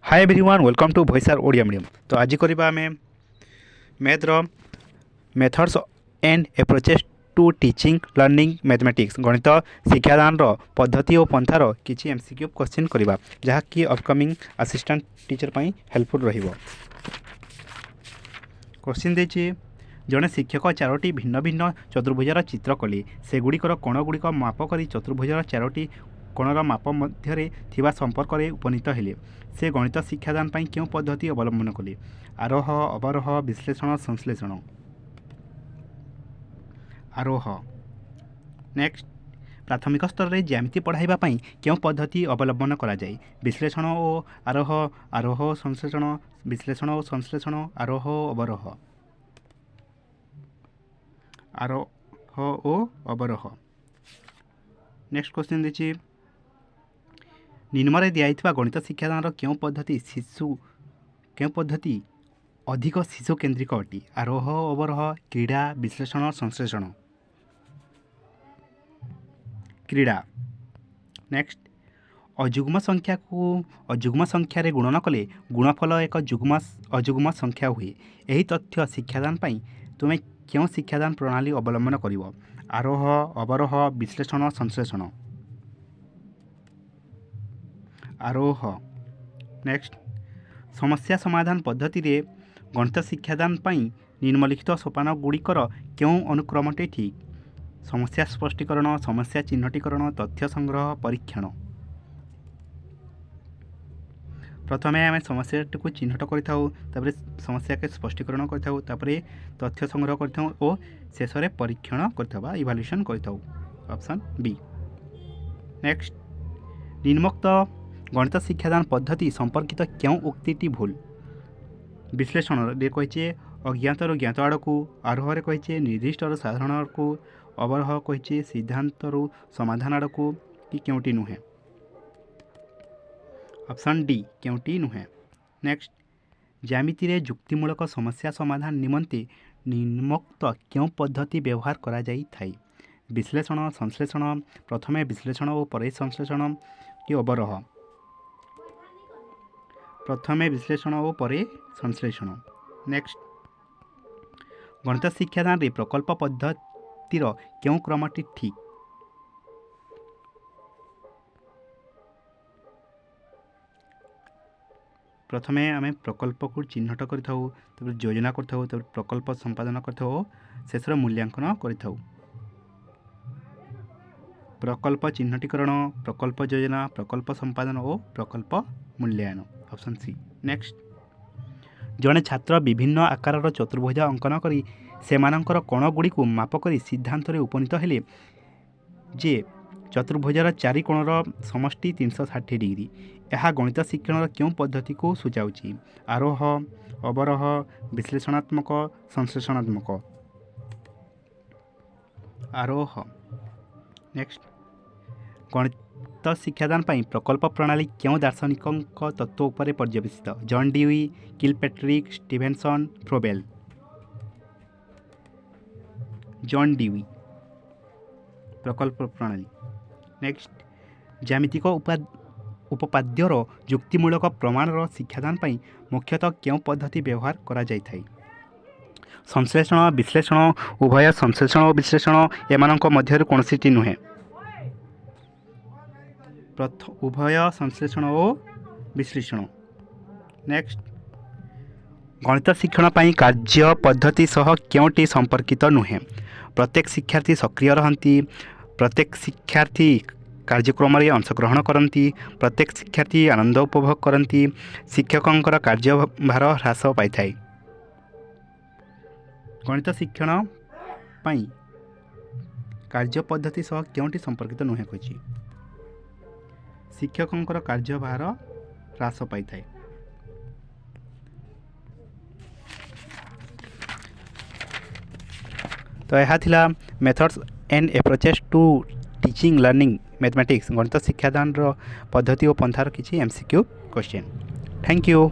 Hi everyone welcome to भॉइसर Odia medium. तो आज करवा आम मैथ्र methods and approaches to teaching learning mathematics गणित शिक्षादान पद्धति और पंथार किसी एमसीक्यू क्वेश्चन करवा जहाँकि अपकमिंग असिस्टेंट टीचर पाई हेल्पफुल रहिबो। क्वेश्चन देछि जड़े शिक्षक चारोटी भिन्न भिन्न चतुर्भुजार चित्र कले सेगुड़िकर कोणगुड़िक माप कर चतुर्भुजार चारोटी कोणर माप मध्य थिबा संपर्क में उपनीत हेले से गणित शिक्षादान पाई क्यों पद्धति अवलंबन कले आरोह अवरोह विश्लेषण संश्लेषण। आरोह नेक्स्ट प्राथमिक स्तर में ज्यामिति पढ़ाइबा पाई क्यों पद्धति अवलंबन करा जाए विश्लेषण और आरोह आरोह संश्लेषण विश्लेषण और संश्लेषण आरोह अवरोह आरोह और अवरोह। नेक्स्ट क्वेश्चन देखिए निम्न दिया गणित शिक्षादान क्यों पद्धति अधिक शिशु केन्द्रिक अटी आरोह अवरोह क्रीड़ा विश्लेषण संश्लेषण। क्रीड़ा नेक्स्ट अजुग्म संख्या को अजुग्म संख्यार गुणन कले गुणफल एक जुग्म अजुग्म संख्या हुए यही तथ्य शिक्षादान पाई तुम्हें क्यों शिक्षादान प्रणाली अवलंबन कर आरोह अवरोह विश्लेषण संश्लेषण। आरोह नेक्स्ट समस्या समाधान पद्धति रे गणित शिक्षादान पाई निम्नलिखित सोपान गुड़िकर क्यों अनुक्रमटे ठीक समस्या स्पष्टीकरण समस्या चिह्नटीकरण तथ्य संग्रह परीक्षण। प्रथमे आम समस्या को चिह्नट कर समस्या के स्पष्टीकरण कर तथ्य संग्रह कर शेष में परीक्षण कर इवाल्यूएशन कर ऑप्शन बी। नेक्स्ट निम्नोक्त गणित शिक्षादान पद्धति संपर्कित क्यों उक्ति भूल विश्लेषण कही अज्ञात ज्ञात आड़ को आरोह कही निर्दिष्ट साधारण आड़ को अवरोह कही सिद्धांत समाधान आड़ को कि क्योंटी नुहे ऑप्शन डी क्योंटी नुहे। नेक्स्ट ज्यामिति रे जुक्तिमूलक समस्या समाधान निमंते निम्नोक्त क्यों पद्धति व्यवहार करा जाई थाई विश्लेषण संश्लेषण प्रथमे विश्लेषण और पर संश्लेषण कि अवरोह प्रथमे विश्लेषण और पर संश्लेषण। नेक्स्ट गणित शिक्षादान रे प्रकल्प पद्धतिर क्यों क्रमटी ठीक प्रथमे आम प्रकल्प को चिह्नट कर योजना कर प्रकल्प संपादन कर शेष मूल्यांकन कर प्रकल्प चिह्नटीकरण प्रकल्प योजना प्रकल्प संपादन और प्रकल्प मूल्यांकन ऑप्शन सी। नेक्स्ट जड़े छात्र विभिन्न आकार चतुर्भुज अंकन करी सेमानंकर कोण गुड़ी को माप कर सिद्धांत उपनीत हेले जे चतुर्भुजार चारि कोणर समष्टि 360 डिग्री यह गणित शिक्षण क्यों पद्धति को सूचाऊँगी आरोह अवरोह विश्लेषणात्मक संश्लेषणात्मक। आरोह नेक्स्ट गणित शिक्षादान पाई प्रकल्प प्रणाली क्यों दार्शनिक तत्व उपर पर्यवेसित John Dewey Kilpatrick Stevenson Froebel. John Dewey प्रकल्प प्रणाली। नेक्स्ट ज्यामितिक उपपाद्यर जुक्तिमूलक प्रमाणर शिक्षादान पाई मुख्यतः क्यों पद्धति व्यवहार करा जाय थाई संश्लेषण विश्लेषण उभय संश्लेषण और विश्लेषण एमानक मध्य कौनसी नुहे उभय संश्लेषण और विश्लेषण। नेक्स्ट गणित शिक्षण पाई कार्य पद्धति सह क्योंटी संपर्कित नुहे प्रत्येक शिक्षार्थी सक्रिय रहती प्रत्येक शिक्षार्थी कार्यक्रम में अंशग्रहण करती प्रत्येक शिक्षार्थी आनंद उपभोग करती शिक्षकों कार्यभार ह्रास पाई थाए गणित शिक्षण पाई कार्य पद्धति सह क्योंटी संपर्कित नुहे कही शिक्षकों कार्यभार ह्रास पाई थाए। तो यह थिला methods and approaches to teaching learning mathematics गणित शिक्षादान पद्धति और पंथार किसी एमसीक्यू क्वेश्चन। Thank you.